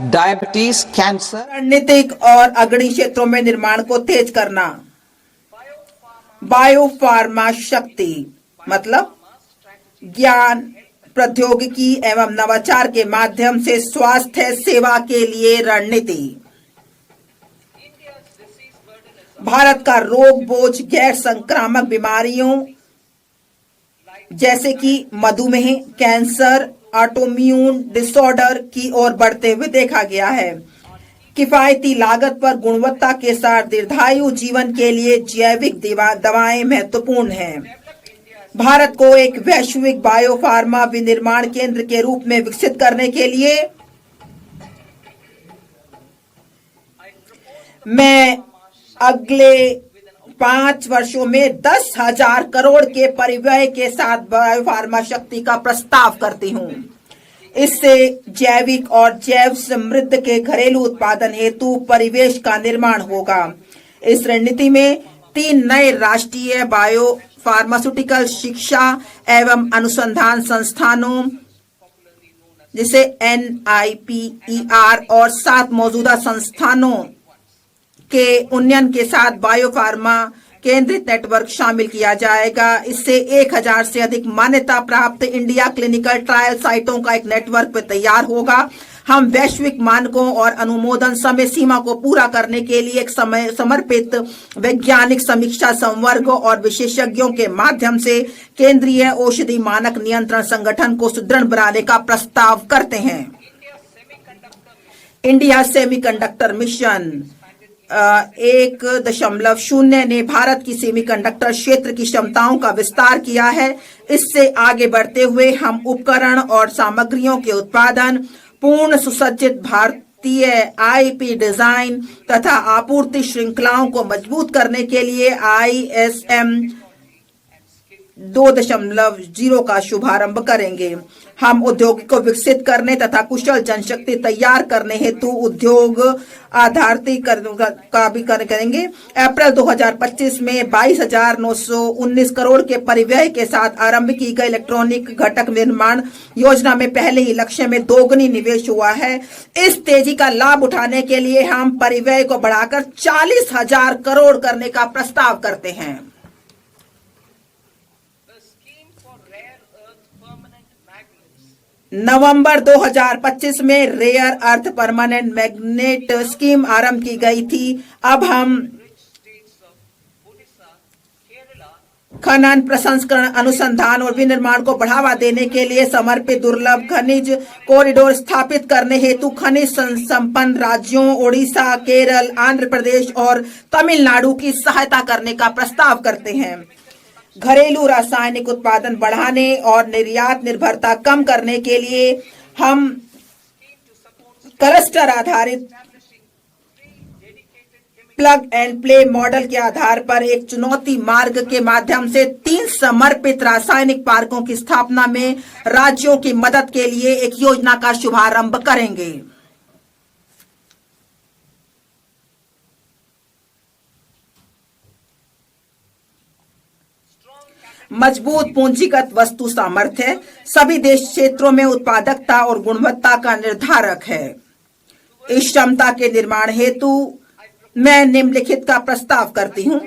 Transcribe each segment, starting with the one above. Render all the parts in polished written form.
Diabetes, cancer. रणनीतिक और अग्रणी क्षेत्रों में निर्माण को तेज करना। बायोफार्मा शक्ति मतलब ज्ञान, प्रौद्योगिकी एवं नवाचार के माध्यम से स्वास्थ्य सेवा के लिए रणनीति। भारत का रोग बोझ गैर संक्रामक बीमारियों जैसे कि मधुमेह, कैंसर, ऑटोइम्यून डिसऑर्डर की ओर बढ़ते हुए देखा गया है। किफायती लागत पर गुणवत्ता के साथ दीर्घायु जीवन के लिए जैविक दवाएं महत्वपूर्ण हैं। भारत को एक वैश्विक बायोफार्मा विनिर्माण केंद्र के रूप में विकसित करने के लिए मैं अगले 5 वर्षों में 10,000 करोड़ के परिव्यय के साथ बायोफार्मा शक्ति का प्रस्ताव करती हूं। इससे जैविक और जैव समृद्ध के घरेलू उत्पादन हेतु परिवेश का निर्माण होगा। इस रणनीति में 3 नए राष्ट्रीय बायो फार्मास्यूटिकल शिक्षा एवं अनुसंधान संस्थानों जिसे NIPER और 7 मौजूदा संस्थानों के उन्नयन के साथ बायोफार्मा केंद्रित नेटवर्क शामिल किया जाएगा। इससे 1000 से अधिक मान्यता प्राप्त इंडिया क्लिनिकल ट्रायल साइटों का एक नेटवर्क तैयार होगा। हम वैश्विक मानकों और अनुमोदन समय सीमा को पूरा करने के लिए एक समर्पित वैज्ञानिक समीक्षा संवर्ग और विशेषज्ञों के माध्यम से केंद्रीय औषधि मानक नियंत्रण संगठन को सुदृढ़ बनाने का प्रस्ताव करते हैं। इंडिया सेमीकंडक्टर मिशन 1.0 ने भारत की सेमीकंडक्टर क्षेत्र की क्षमताओं का विस्तार किया है। इससे आगे बढ़ते हुए हम उपकरण और सामग्रियों के उत्पादन, पूर्ण सुसज्जित भारतीय IP डिजाइन तथा आपूर्ति श्रृंखलाओं को मजबूत करने के लिए ISM 2.0 का शुभारंभ करेंगे। हम उद्योग को विकसित करने तथा कुशल जनशक्ति तैयार करने हेतु उद्योग आधारित का भी करेंगे। अप्रैल 2025 में 22,919 करोड़ के परिव्यय के साथ आरंभ की गई इलेक्ट्रॉनिक घटक निर्माण योजना में पहले ही लक्ष्य में दोगुनी निवेश हुआ है। इस तेजी का लाभ उठाने के लिए हम परिव्यय को बढ़ाकर 40,000 करोड़ करने का प्रस्ताव करते हैं। नवंबर 2025 में rare earth permanent magnet scheme आरंभ की गई थी। अब हम खनन, प्रसंस्करण, अनुसंधान और विनिर्माण को बढ़ावा देने के लिए समर्पित दुर्लभ खनिज कॉरिडोर स्थापित करने हेतु खनिज संपन्न राज्यों ओडिशा, केरल, आंध्र प्रदेश और तमिलनाडु की सहायता करने का प्रस्ताव करते हैं। घरेलू रासायनिक उत्पादन बढ़ाने और निर्यात निर्भरता कम करने के लिए हम क्लस्टर आधारित प्लग एंड प्ले मॉडल के आधार पर एक चुनौती मार्ग के माध्यम से 3 समर्पित रासायनिक पार्कों की स्थापना में राज्यों की मदद के लिए एक योजना का शुभारंभ करेंगे। मजबूत पूंजीगत वस्तु सामर्थ्य सभी देश क्षेत्रों में उत्पादकता और गुणवत्ता का निर्धारक है। इस क्षमता के निर्माण हेतु मैं निम्नलिखित का प्रस्ताव करती हूँ।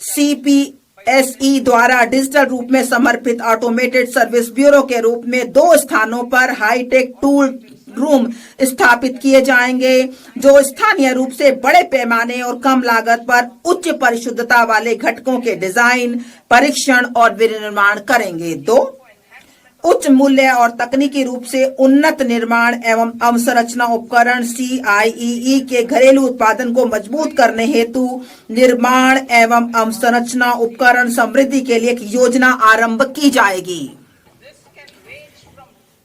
CPSE द्वारा डिजिटल रूप में समर्पित ऑटोमेटेड सर्विस ब्यूरो के रूप में 2 स्थानों पर हाईटेक टूल रूम स्थापित किए जाएंगे जो स्थानीय रूप से बड़े पैमाने और कम लागत पर उच्च परिशुद्धता वाले घटकों के डिजाइन, परीक्षण और विनिर्माण करेंगे। 2 उच्च मूल्य और तकनीकी रूप से उन्नत निर्माण एवं अवसंरचना उपकरण CIEE के घरेलू उत्पादन को मजबूत करने हेतु निर्माण एवं अवसंरचना उपकरण समृद्धि के लिए एक योजना आरंभ की जाएगी।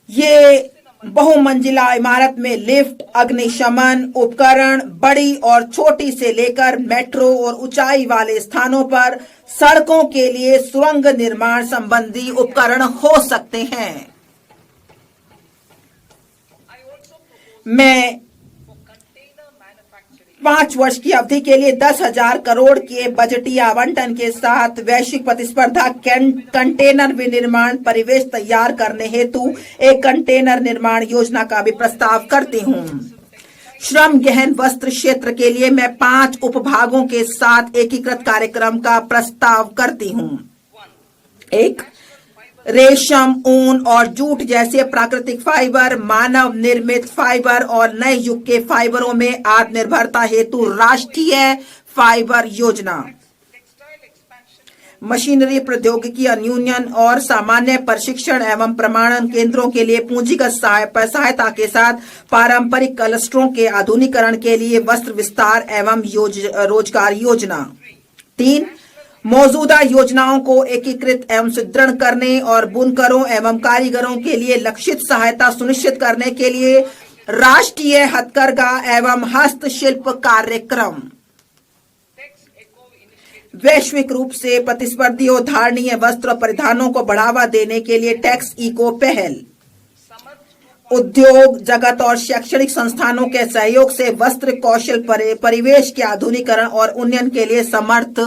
ये बहुमंजिला इमारत में लिफ्ट, अग्निशमन उपकरण, बड़ी और छोटी से लेकर मेट्रो और ऊंचाई वाले स्थानों पर सड़कों के लिए सुरंग निर्माण संबंधी उपकरण हो सकते हैं। मैं 5 वर्ष की अवधि के लिए 10,000 करोड़ के बजटीय आवंटन के साथ वैश्विक प्रतिस्पर्धा कंटेनर विनिर्माण परिवेश तैयार करने हेतु एक कंटेनर निर्माण योजना का भी प्रस्ताव करती हूँ। श्रम गहन वस्त्र क्षेत्र के लिए मैं 5 उपभागों के साथ एकीकृत कार्यक्रम का प्रस्ताव करती हूँ। 1. रेशम, ऊन और जूट जैसे प्राकृतिक फाइबर, मानव निर्मित फाइबर और नए युग के फाइबरों में आत्मनिर्भरता हेतु राष्ट्रीय फाइबर योजना। मशीनरी प्रौद्योगिकी यूनियन और सामान्य प्रशिक्षण एवं प्रमाणन केंद्रों के लिए पूंजीगत सहायता के साथ पारंपरिक क्लस्टरों के आधुनिकीकरण के लिए वस्त्र विस्तार एवं रोजगार योजना। 3. मौजूदा योजनाओं को एकीकृत एवं सुदृढ़ करने और बुनकरों एवं कारीगरों के लिए लक्षित सहायता सुनिश्चित करने के लिए राष्ट्रीय हथकरघा एवं हस्तशिल्प कार्यक्रम। वैश्विक रूप से प्रतिस्पर्धी और धारणीय वस्त्र परिधानों को बढ़ावा देने के लिए टैक्स इको पहल। उद्योग जगत और शैक्षणिक संस्थानों के सहयोग से वस्त्र कौशल परिवेश के आधुनिकीकरण और उन्नयन के लिए समर्थ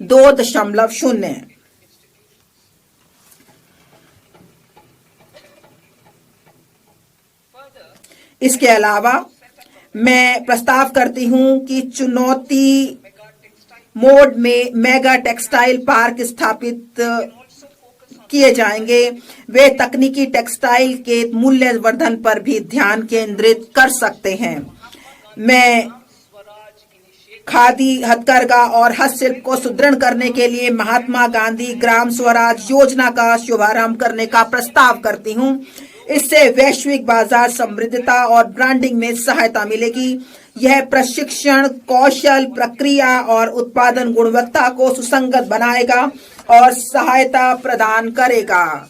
2.0। इसके अलावा मैं प्रस्ताव करती हूं कि चुनौती मोड में मेगा टेक्सटाइल पार्क स्थापित किए जाएंगे। वे तकनीकी टेक्सटाइल के मूल्यवर्धन पर भी ध्यान केंद्रित कर सकते हैं। मैं खादी, हथकरघा और हस्तशिल्प को सुदृढ़ करने के लिए महात्मा गांधी ग्राम स्वराज योजना का शुभारंभ करने का प्रस्ताव करती हूं। इससे वैश्विक बाजार समृद्धता और ब्रांडिंग में सहायता मिलेगी। यह प्रशिक्षण, कौशल, प्रक्रिया और उत्पादन गुणवत्ता को सुसंगत बनाएगा और सहायता प्रदान करेगा।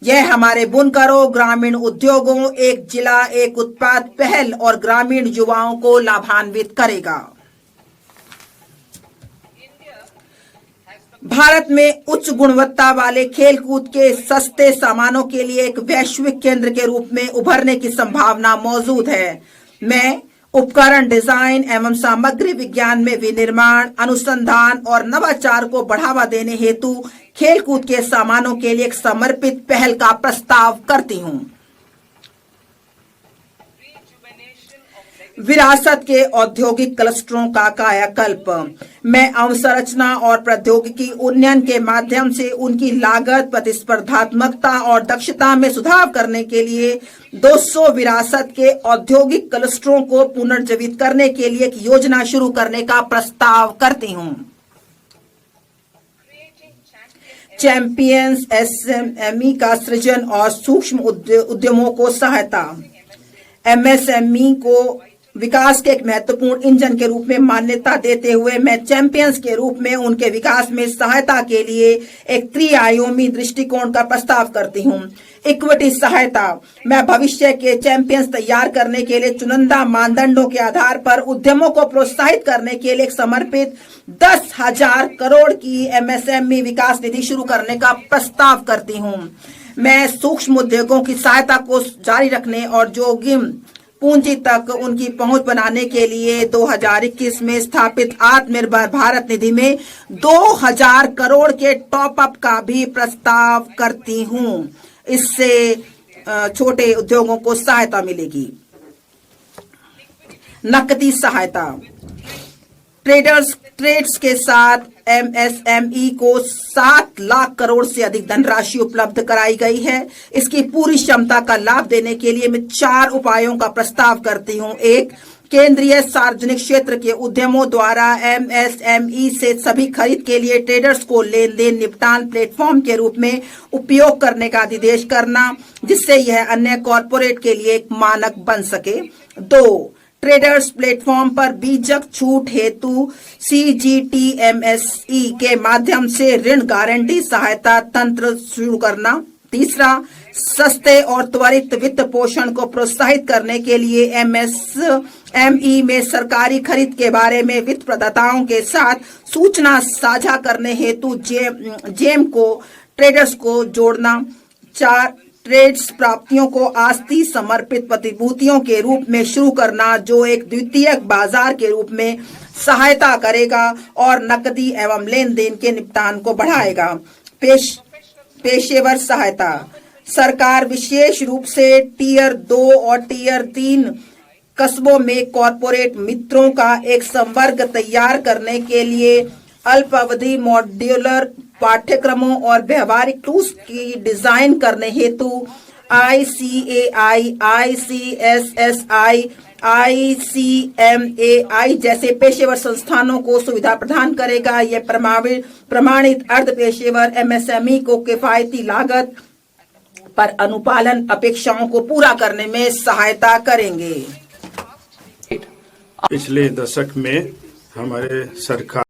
यह हमारे बुनकरों, ग्रामीण उद्योगों, एक जिला एक उत्पाद पहल और ग्रामीण युवाओं को लाभान्वित करेगा। भारत में उच्च गुणवत्ता वाले खेलकूद के सस्ते सामानों के लिए एक वैश्विक केंद्र के रूप में उभरने की संभावना मौजूद है। मैं उपकरण डिजाइन एवं सामग्री विज्ञान में विनिर्माण, अनुसंधान और नवाचार को बढ़ावा देने हेतु खेलकूद के सामानों के लिए एक समर्पित पहल का प्रस्ताव करती हूं। विरासत के औद्योगिक क्लस्टरों का कायाकल्प। मैं अवसंरचना और प्रौद्योगिकी उन्नयन के माध्यम से उनकी लागत, प्रतिस्पर्धात्मकता और दक्षता में सुधार करने के लिए 200 विरासत के औद्योगिक क्लस्टरों को पुनर्जीवित करने के लिए एक योजना शुरू करने का प्रस्ताव करती हूं। चैंपियंस एसएमई का सृजन और सूक्ष्म उद्यमों को सहायता। एमएसएमई को विकास के एक महत्वपूर्ण इंजन के रूप में मान्यता देते हुए मैं चैंपियंस के रूप में उनके विकास में सहायता के लिए एक त्रिआयामी दृष्टिकोण का प्रस्ताव करती हूँ। इक्विटी सहायता। मैं भविष्य के चैंपियंस तैयार करने के लिए चुनिंदा मानदंडों के आधार पर उद्यमों को प्रोत्साहित करने के लिए एक समर्पित 10,000 करोड़ की एमएसएमई विकास निधि शुरू करने का प्रस्ताव करती हूँ। मैं सूक्ष्म उद्योगों की सहायता को जारी रखने और जोखिम पूंजी तक उनकी पहुंच बनाने के लिए 2021 में स्थापित आत्मनिर्भर भारत निधि में 2,000 करोड़ के टॉप अप का भी प्रस्ताव करती हूं। इससे छोटे उद्योगों को सहायता मिलेगी। नकदी सहायता। ट्रेड्स के साथ एमएसएमई को 7 लाख करोड़ से अधिक धनराशि उपलब्ध कराई गई है। इसकी पूरी क्षमता का लाभ देने के लिए मैं 4 उपायों का प्रस्ताव करती हूँ। 1. केंद्रीय सार्वजनिक क्षेत्र के उद्यमों द्वारा एमएसएमई से सभी खरीद के लिए ट्रेडर्स को लेन देन निपटान प्लेटफॉर्म के रूप में उपयोग करने का निर्देश करना, जिससे यह अन्य कॉरपोरेट के लिए एक मानक बन सके। 2. ट्रेडर्स प्लेटफॉर्म पर बीजक छूट हेतु सीजीटीएमएसई के माध्यम से ऋण गारंटी सहायता तंत्र शुरू करना। 3. सस्ते और त्वरित वित्त पोषण को प्रोत्साहित करने के लिए एमएसएमई में सरकारी खरीद के बारे में वित्त प्रदाताओं के साथ सूचना साझा करने हेतु जेम को ट्रेडर्स को जोड़ना। 4. ट्रेड्स प्राप्तियों को आस्ती समर्पित प्रतिभूतियों के रूप में शुरू करना, जो एक द्वितीयक बाजार के रूप में सहायता करेगा और नकदी एवं लेन देन के निपटान को बढ़ाएगा। पेशेवर सहायता। सरकार विशेष रूप से टीयर 2 और टीयर 3 कस्बों में कॉरपोरेट मित्रों का एक संवर्ग तैयार करने के लिए अल्पावधि मॉड्यूलर पाठ्यक्रमों और व्यवहारिक टूल्स की डिजाइन करने हेतु ICAI, ICSSI, ICMAI जैसे पेशेवर संस्थानों को सुविधा प्रदान करेगा। यह प्रमाणित अर्ध पेशेवर MSME को किफायती लागत पर अनुपालन अपेक्षाओं को पूरा करने में सहायता करेंगे। पिछले दशक में हमारे सरकार